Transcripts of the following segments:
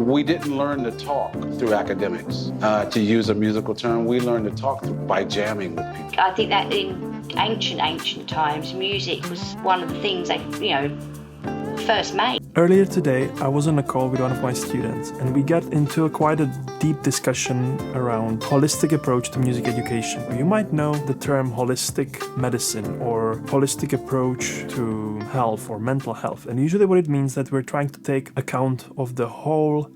We didn't learn to talk through academics. To use a musical term, we learned to talk by jamming with people. I think that in ancient times, music was one of the things they, first made. Earlier today, I was on a call with one of my students, and we got into quite a deep discussion around holistic approach to music education. You might know the term holistic medicine or holistic approach to health or mental health. And usually what it means that we're trying to take account of the whole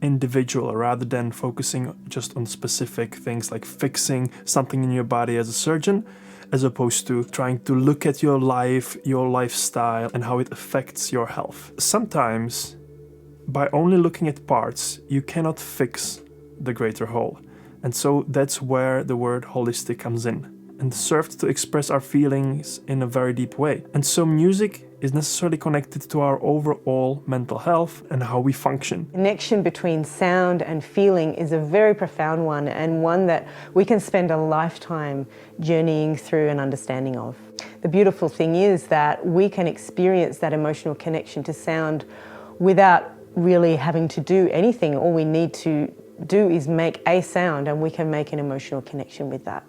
individual rather than focusing just on specific things like fixing something in your body as a surgeon, as opposed to trying to look at your life, your lifestyle, and how it affects your health. Sometimes, by only looking at parts, you cannot fix the greater whole. And so that's where the word holistic comes in and serves to express our feelings in a very deep way. And so music is necessarily connected to our overall mental health and how we function. The connection between sound and feeling is a very profound one, and one that we can spend a lifetime journeying through and understanding of. The beautiful thing is that we can experience that emotional connection to sound without really having to do anything. All we need to do is make a sound, and we can make an emotional connection with that.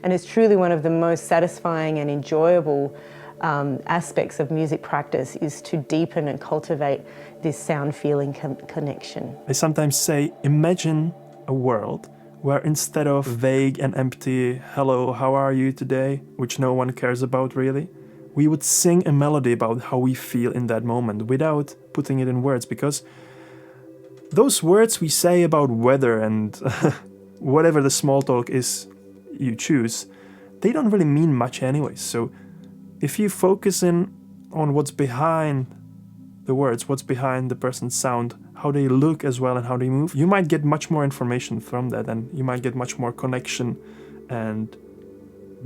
And it's truly one of the most satisfying and enjoyable aspects of music practice is to deepen and cultivate this sound-feeling connection. I sometimes say, imagine a world where instead of vague and empty, hello, how are you today, which no one cares about really, we would sing a melody about how we feel in that moment without putting it in words, because those words we say about weather and whatever the small talk is you choose, they don't really mean much anyway. So if you focus in on what's behind the words, what's behind the person's sound, how they look as well and how they move, you might get much more information from that, and you might get much more connection and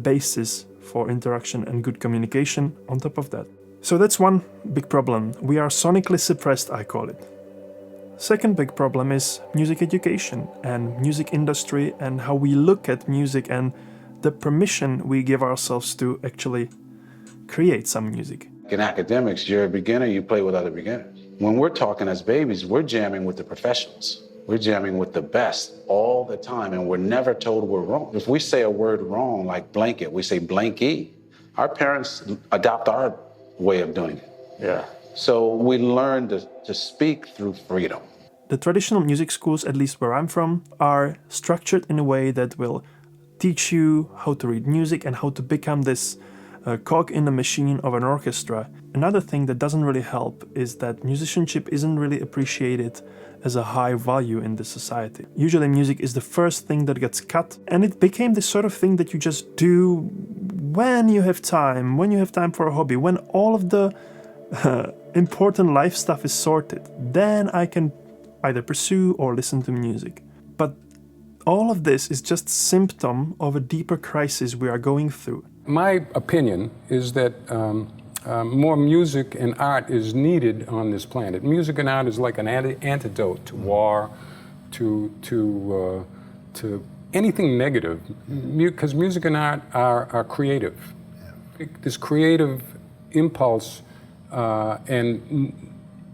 basis for interaction and good communication on top of that. So that's one big problem. We are sonically suppressed, I call it. Second big problem is music education and music industry and how we look at music and the permission we give ourselves to actually create some music. In academics, you're a beginner, you play with other beginners. When we're talking as babies, we're jamming with the professionals. We're jamming with the best all the time, and we're never told we're wrong. If we say a word wrong, like blanket, we say blanky. Our parents adopt our way of doing it. Yeah. So we learn to speak through freedom. The traditional music schools, at least where I'm from, are structured in a way that will teach you how to read music and how to become this cog in the machine of an orchestra. Another thing that doesn't really help is that musicianship isn't really appreciated as a high value in this society. Usually music is the first thing that gets cut, and it became this sort of thing that you just do when you have time for a hobby, when all of the important life stuff is sorted. Then I can either pursue or listen to music. But all of this is just symptom of a deeper crisis we are going through. My opinion is that more music and art is needed on this planet. Music and art is like an antidote to war, to anything negative, because music and art are creative. Yeah. This creative impulse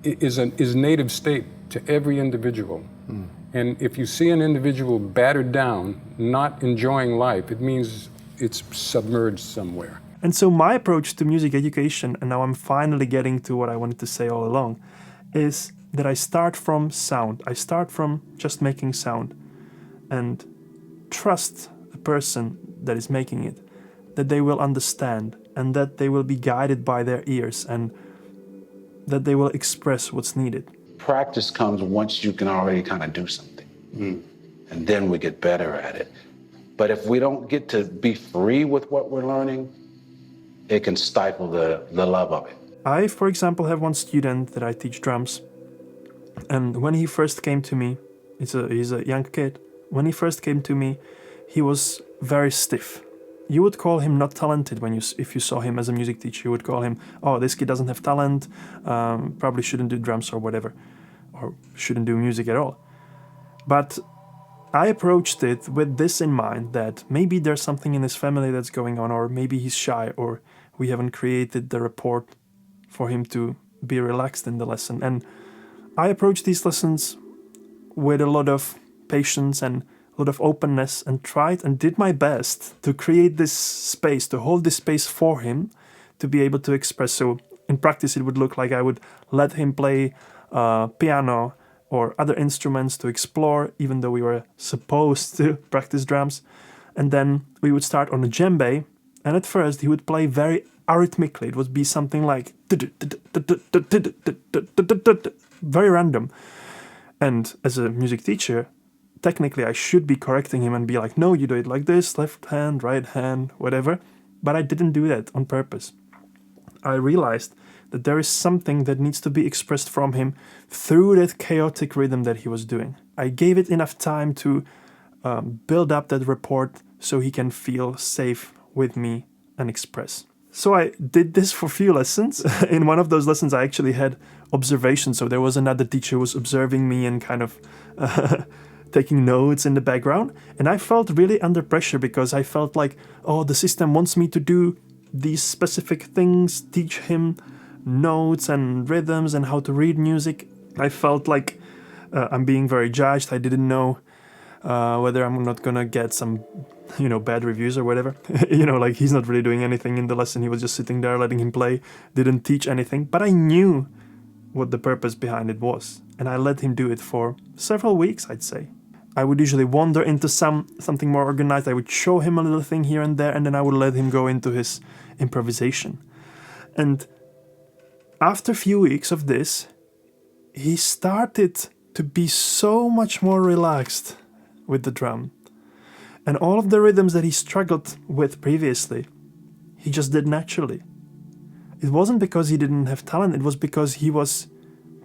is native state to every individual. Mm. And if you see an individual battered down, not enjoying life, it means it's submerged somewhere. And so my approach to music education, and now I'm finally getting to what I wanted to say all along, is that I start from sound. I start from just making sound and trust the person that is making it, that they will understand and that they will be guided by their ears and that they will express what's needed. Practice comes once you can already kind of do something. Mm. And then we get better at it. But if we don't get to be free with what we're learning, it can stifle the love of it. I, for example, have one student that I teach drums. And when he first came to me, he's a young kid. When he first came to me, he was very stiff. You would call him not talented if you saw him as a music teacher. You would call him, oh, this kid doesn't have talent, probably shouldn't do drums or whatever, or shouldn't do music at all. But I approached it with this in mind, that maybe there's something in his family that's going on, or maybe he's shy, or we haven't created the rapport for him to be relaxed in the lesson. And I approach these lessons with a lot of patience and a lot of openness and tried and did my best to create this space, to hold this space for him to be able to express. So in practice, it would look like I would let him play piano or other instruments to explore, even though we were supposed to practice drums. And then we would start on a djembe, and at first he would play very arrhythmically. It would be something like very random. And as a music teacher, technically I should be correcting him and be like, no, you do it like this, left hand, right hand, whatever. But I didn't do that on purpose. I realized that there is something that needs to be expressed from him through that chaotic rhythm that he was doing. I gave it enough time to build up that rapport so he can feel safe with me and express. So I did this for a few lessons. In one of those lessons, I actually had observation. So there was another teacher who was observing me and kind of taking notes in the background. And I felt really under pressure because I felt like, oh, the system wants me to do these specific things, teach him notes and rhythms and how to read music. I felt like I'm being very judged. I didn't know whether I'm not gonna get some, bad reviews or whatever. Like he's not really doing anything in the lesson. He was just sitting there letting him play, didn't teach anything. But I knew what the purpose behind it was. And I let him do it for several weeks, I'd say. I would usually wander into something more organized. I would show him a little thing here and there, and then I would let him go into his improvisation. And after a few weeks of this, he started to be so much more relaxed with the drum. And all of the rhythms that he struggled with previously, he just did naturally. It wasn't because he didn't have talent, it was because he was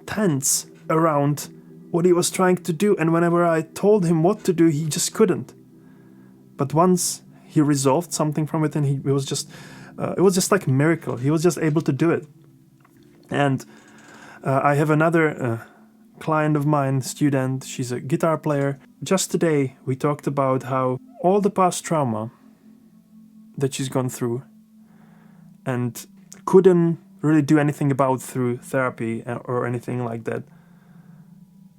tense around what he was trying to do, and whenever I told him what to do, he just couldn't. But once he resolved something from it, and it was just like a miracle. He was just able to do it. And I have another client of mine, student, she's a guitar player. Just today, we talked about how all the past trauma that she's gone through and couldn't really do anything about through therapy or anything like that,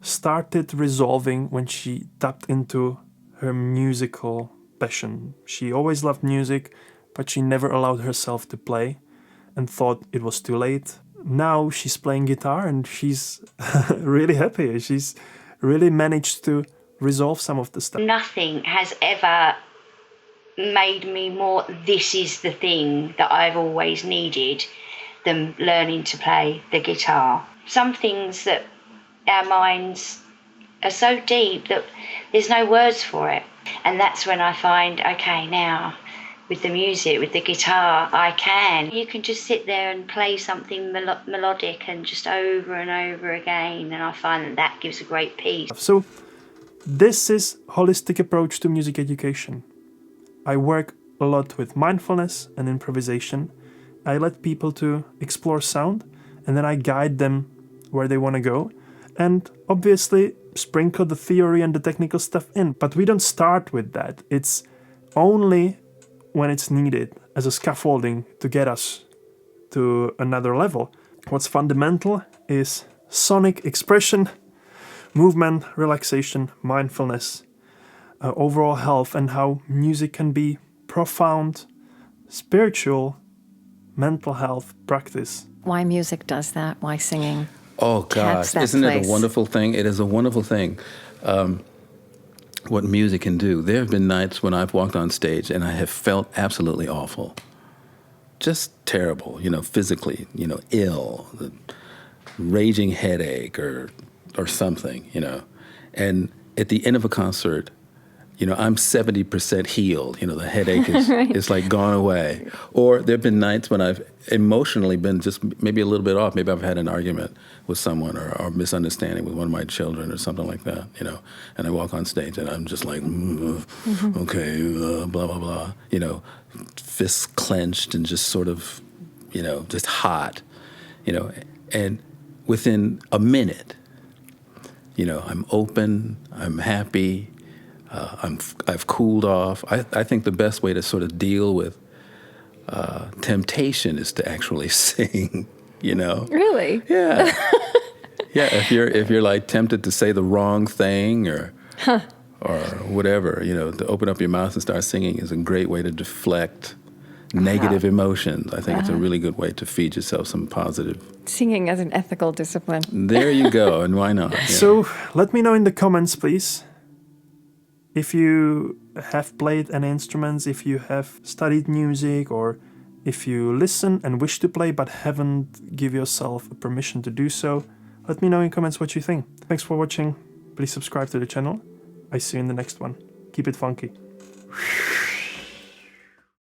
started resolving when she tapped into her musical passion. She always loved music, but she never allowed herself to play and thought it was too late. Now she's playing guitar and she's really happy. She's really managed to resolve some of the stuff. Nothing has ever made me more, this is the thing that I've always needed, than learning to play the guitar. Some things that our minds are so deep that there's no words for it. And that's when I find, okay, now with the music, with the guitar, you can just sit there and play something melodic and just over and over again. And I find that gives a great peace. So this is holistic approach to music education. I work a lot with mindfulness and improvisation. I let people to explore sound, and then I guide them where they want to go. And obviously sprinkle the theory and the technical stuff in. But we don't start with that. It's only when it's needed as a scaffolding to get us to another level. What's fundamental is sonic expression, movement, relaxation, mindfulness, overall health, and how music can be profound, spiritual, mental health practice. Why music does that, why singing. Oh, gosh, isn't it a wonderful thing? It is a wonderful thing, what music can do. There have been nights when I've walked on stage and I have felt absolutely awful. Just terrible, physically, ill, raging headache or something, And at the end of a concert, I'm 70% healed. The headache is is like gone away. Or there have been nights when I've emotionally been just maybe a little bit off. Maybe I've had an argument with someone or misunderstanding with one of my children or something like that, And I walk on stage and I'm just like, okay, blah, blah, blah. Fists clenched and just sort of, just hot, And within a minute, I'm open, I'm happy, I've cooled off. I think the best way to sort of deal with temptation is to actually sing, Really? Yeah. Yeah, if you're like tempted to say the wrong thing or whatever, to open up your mouth and start singing is a great way to deflect negative emotions. I think it's a really good way to feed yourself some positive. Singing as an ethical discipline. There you go, and why not? Yeah. So let me know in the comments, please, if you have played any instruments, if you have studied music, or if you listen and wish to play but haven't give yourself permission to do so. Let me know in comments what you think. Thanks for watching. Please subscribe to the channel. I see you in the next one. Keep it funky.